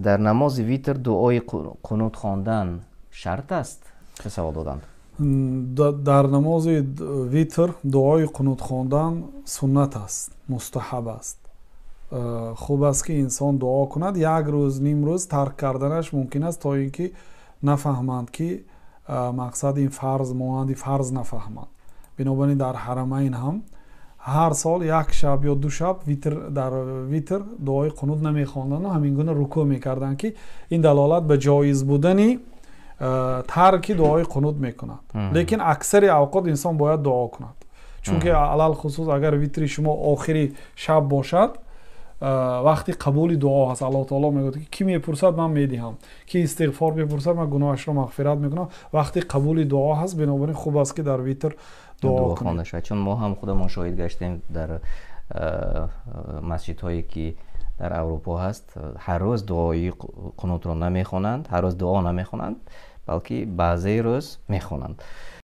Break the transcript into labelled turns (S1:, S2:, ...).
S1: در نماز ویتر دعای قنوت خواندن شرط است؟ چه سوال دادند؟
S2: در نماز ویتر دعای قنوت خواندن سنت است، مستحب است. خوب است که انسان دعا کند. یک روز نیم روز ترک کردنش ممکن است تا اینکه نفهمند که مقصد این فرض مانند فرض نفهمند. بنابراین در حرمین هم هر سال یک شب یا دو شب در ویتر دعای قنوت نمیخواندند و همین گونه رکوع میکردند که این دلالت به جایز بودن ترک دعای قنوت میکند. لیکن اکثر اوقات انسان باید دعا کند، چون که علل خصوص اگر ویتر شما آخری شب باشد وقتی قبول دعا هست. الله تعالی میگه که کی میپرسد من میدهم، کی استغفار میپرسد من گناهش را مغفرت میکنم. وقتی قبول دعا هست بنابراین خوب است که در ویتر دعا کنیم.
S1: چون ما هم خودمون شاهد گشتیم در مسجد هایی که در اروپا هست هر روز دعای قنوت را نمیخوانند، هر روز دعا نمیخوانند، بلکه بعضی روز میخوانند.